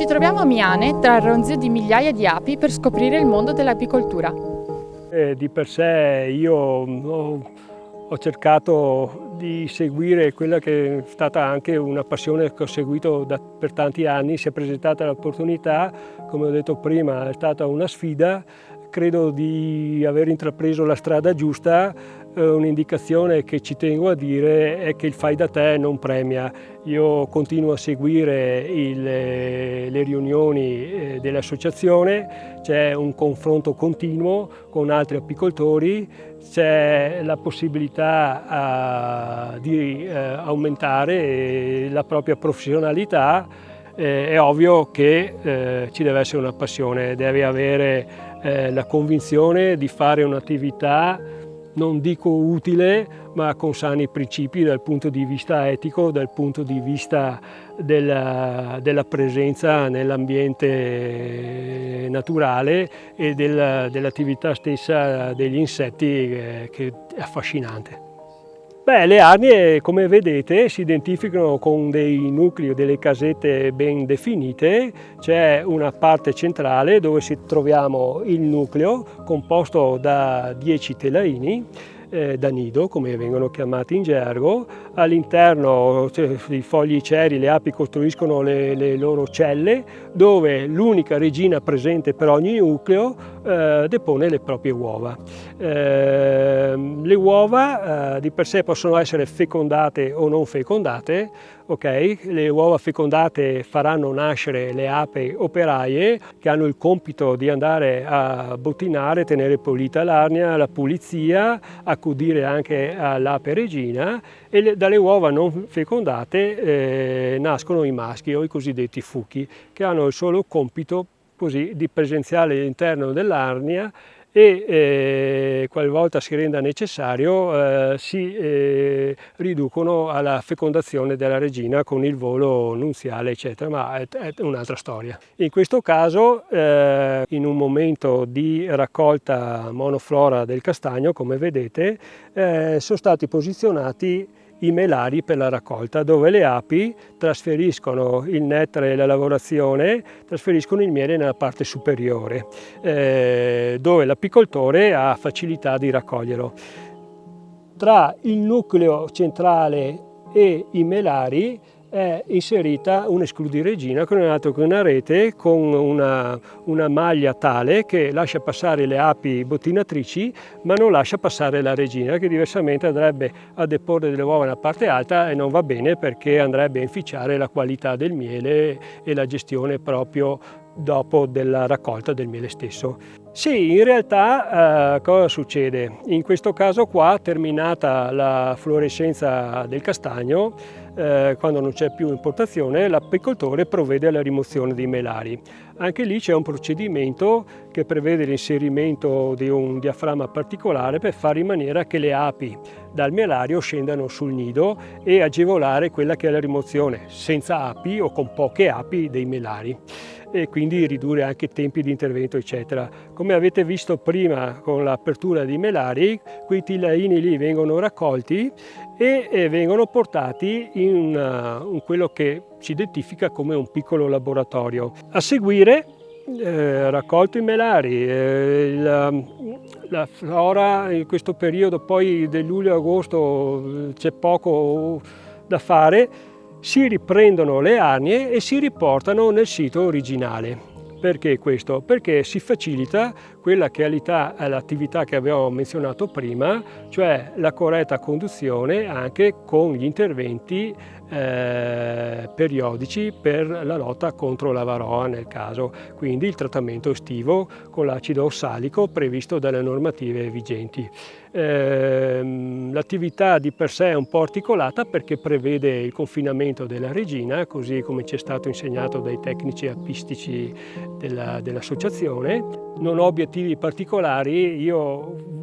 Ci troviamo a Miane, tra il ronzio di migliaia di api, per scoprire il mondo dell'apicoltura. Di per sé io ho cercato di seguire quella che è stata anche una passione che ho seguito per tanti anni. Si è presentata l'opportunità, come ho detto prima, è stata una sfida. Credo di aver intrapreso la strada giusta. Un'indicazione che ci tengo a dire è che il fai da te non premia. Io continuo a seguire le riunioni dell'associazione, c'è un confronto continuo con altri apicoltori, c'è la possibilità di aumentare la propria professionalità. È ovvio che ci deve essere una passione, deve avere la convinzione di fare un'attività, non dico utile, ma con sani principi dal punto di vista etico, dal punto di vista della presenza nell'ambiente naturale e dell'attività stessa degli insetti, che è affascinante. Beh, le arnie, come vedete, si identificano con dei nuclei, delle casette ben definite. C'è una parte centrale dove troviamo il nucleo, composto da 10 telaini, da nido, come vengono chiamati in gergo. All'interno, i fogli ceri, le api costruiscono le loro celle, dove l'unica regina presente per ogni nucleo depone le proprie uova. Le uova di per sé possono essere fecondate o non fecondate. Okay? Le uova fecondate faranno nascere le api operaie, che hanno il compito di andare a bottinare, tenere pulita l'arnia, la pulizia, accudire anche all'ape regina, e dalle uova non fecondate nascono i maschi o i cosiddetti fuchi, che hanno il solo compito così di presenziare all'interno dell'arnia e qualvolta si renda necessario si riducono alla fecondazione della regina con il volo nunziale, eccetera, ma è un'altra storia. In questo caso, in un momento di raccolta monoflora del castagno, come vedete, sono stati posizionati i melari per la raccolta, dove le api trasferiscono il nettare e la lavorazione, trasferiscono il miele nella parte superiore, dove l'apicoltore ha facilità di raccoglierlo. Tra il nucleo centrale e i melari è inserita un'escludiregina, che non è altro che una rete con una maglia tale che lascia passare le api bottinatrici, ma non lascia passare la regina, che diversamente andrebbe a deporre delle uova nella parte alta e non va bene, perché andrebbe a inficiare la qualità del miele e la gestione proprio dopo della raccolta del miele stesso. Sì, in realtà cosa succede? In questo caso qua, terminata la fluorescenza del castagno, quando non c'è più importazione, l'apicoltore provvede alla rimozione dei melari. Anche lì c'è un procedimento che prevede l'inserimento di un diaframma particolare per fare in maniera che le api dal melario scendano sul nido e agevolare quella che è la rimozione senza api o con poche api dei melari, e quindi ridurre anche i tempi di intervento, eccetera. Come avete visto prima con l'apertura dei melari, quei telaini lì vengono raccolti e vengono portati in quello che si identifica come un piccolo laboratorio. A seguire, raccolto i melari, la flora in questo periodo poi del luglio-agosto c'è poco da fare, si riprendono le arnie e si riportano nel sito originale. Perché questo? Perché si facilita quella che è l'attività che avevamo menzionato prima, cioè la corretta conduzione anche con gli interventi periodici per la lotta contro la varroa nel caso, quindi il trattamento estivo con l'acido ossalico previsto dalle normative vigenti. L'attività di per sé è un po' articolata perché prevede il confinamento della regina, così come ci è stato insegnato dai tecnici apistici dell'associazione. Non ho obiettivi particolari, io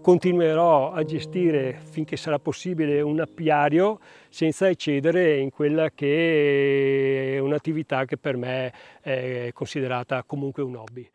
continuerò a gestire finché sarà possibile un apiario senza eccedere in quella che è un'attività che per me è considerata comunque un hobby.